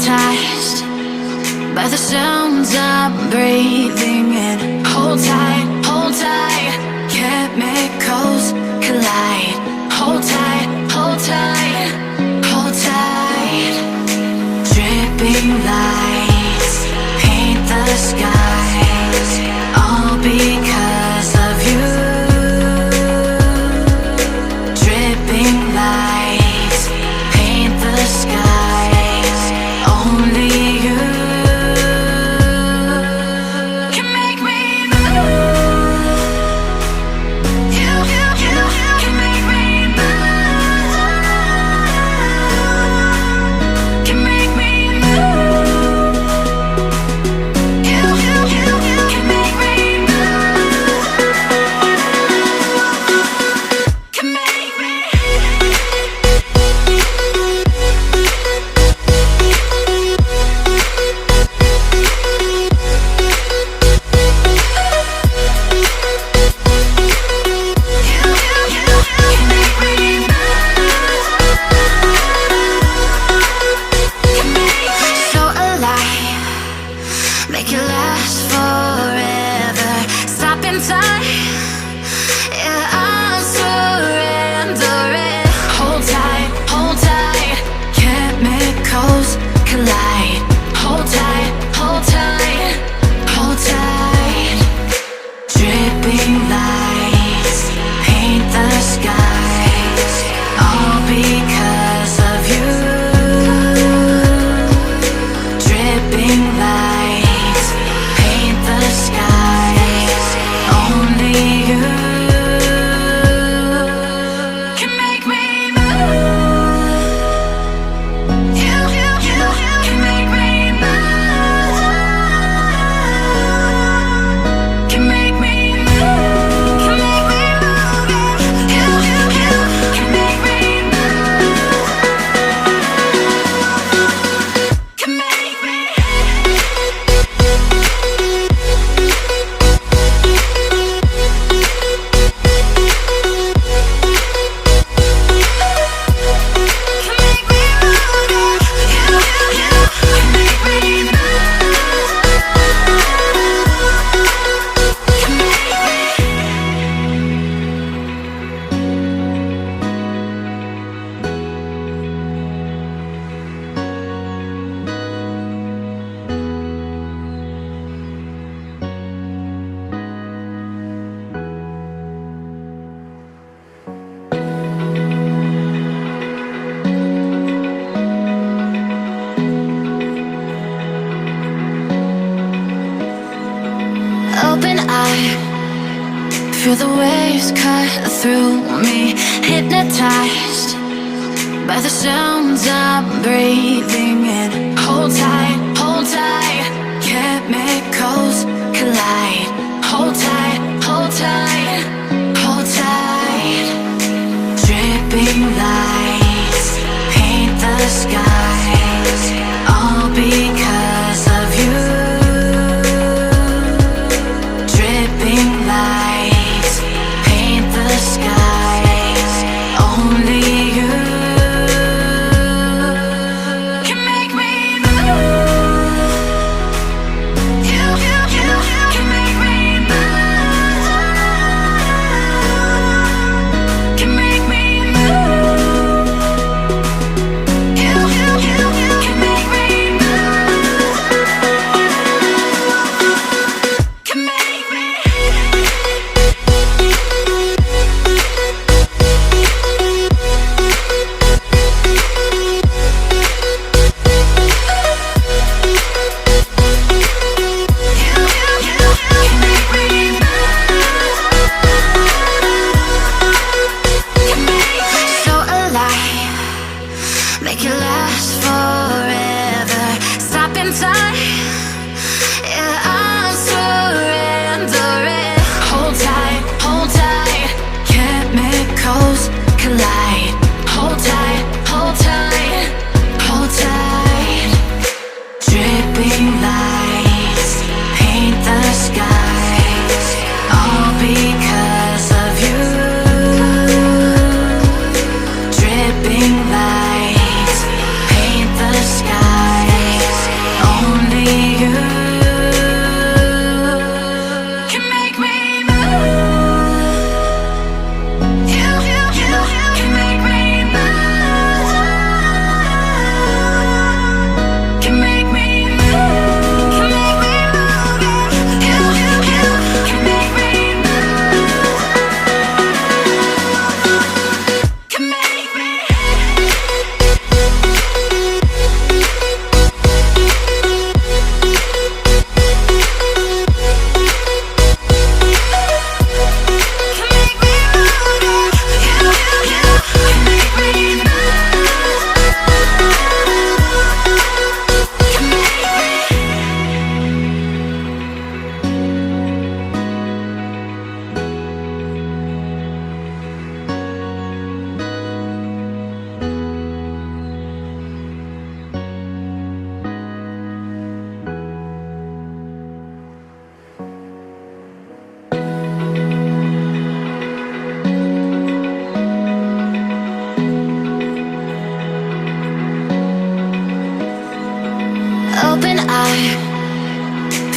hypnotized by the sounds I'm breathing in. Hold tight, chemicals collide. Hold tight, hold tight, hold tight. Dripping lights paint the skies, all because of you. Dripping lights paint the skies, only you can make me move. You can make me move. Can make me move. You can make me move. Can make me. So alive, make it last forever. Stop in time, yeah, I'm surrendering. Hold tight, chemicals collide. Hold tight, hold tight, hold tight. Dripping lights paint the skies, all because of you. Dripping lights paint the skies, only you can make me move. You can make me move. Can make me move. Can make me move. You can make me move. Can make me. Open eye, feel the waves cut through me. Hypnotized by the sounds I'm breathing in. Hold tight, chemicals collide. Hold tight, hold tight, hold tight. Dripping lights paint the skies, all because of you. Dripping lights paint the skies, only you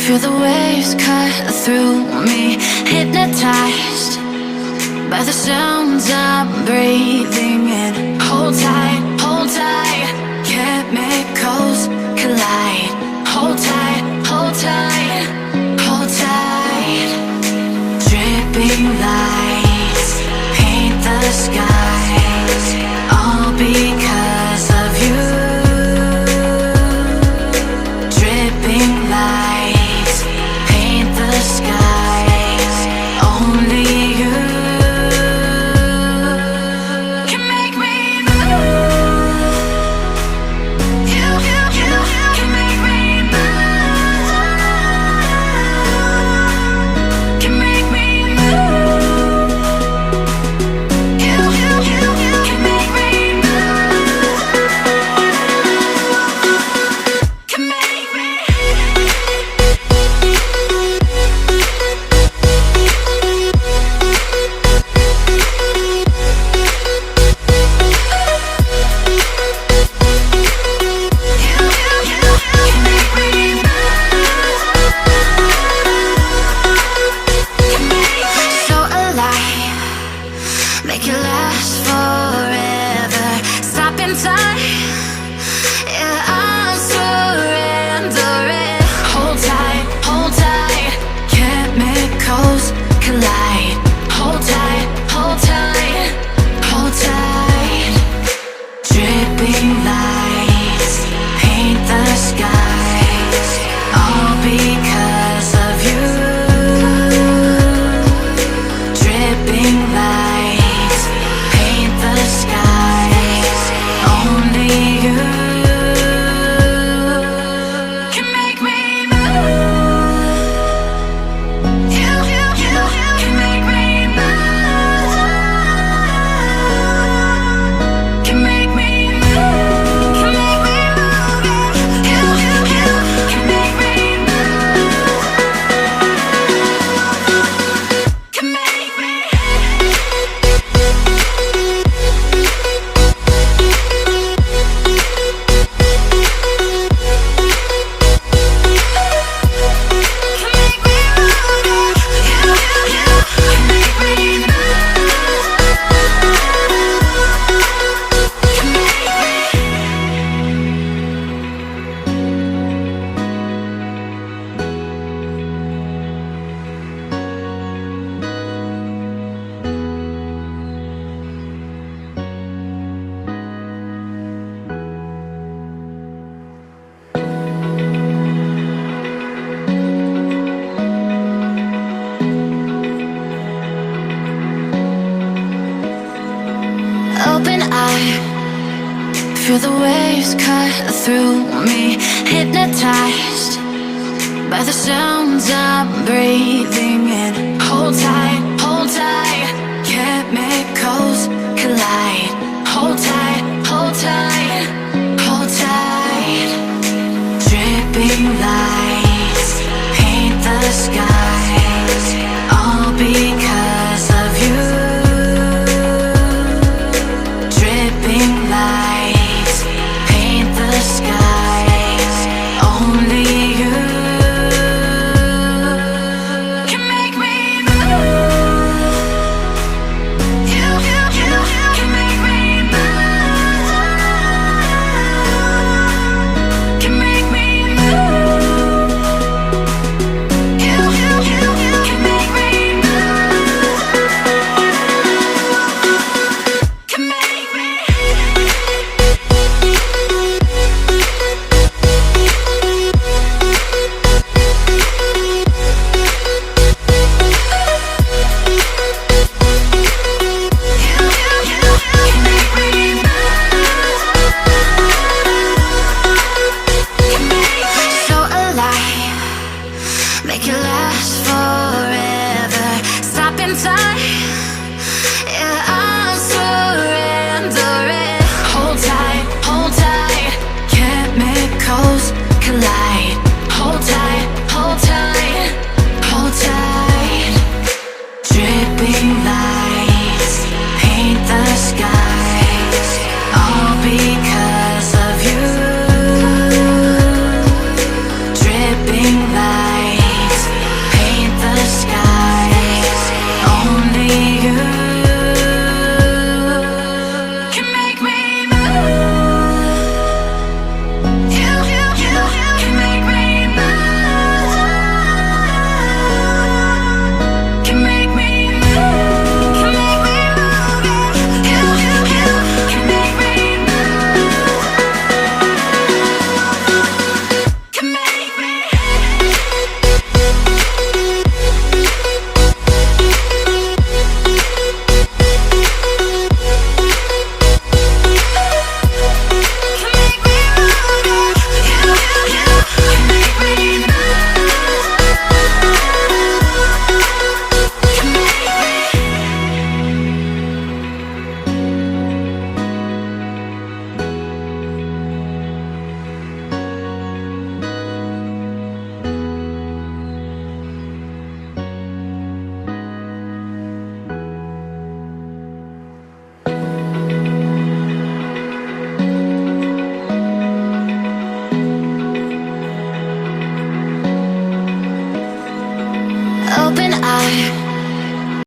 Feel the waves cut through me, hypnotized by the sounds I'm breathing in. Hold tight, hold tight, chemicals collide. Hold tight, hold tight, hold tight. Dripping lights paint the skies, all because of you. Dripping lights paint the skies, only you can make me move. You can make me move. Can make me move. You can make me move. Can make me. So alive, make it last forever. Stop in time, yeah, I'm surrendering. Hold tight, chemicals collide. Hold tight, hold tight, hold tight. Dripping lights paint the skies, all because of you. Dripping lights paint the skies, only you can make me move. You can make me move. Can make me move. Can make me move. You can make me move. Can make me. Open eye, feel the waves cut through me, hypnotized by the sounds I'm breathing in. Hold tight, hold tight.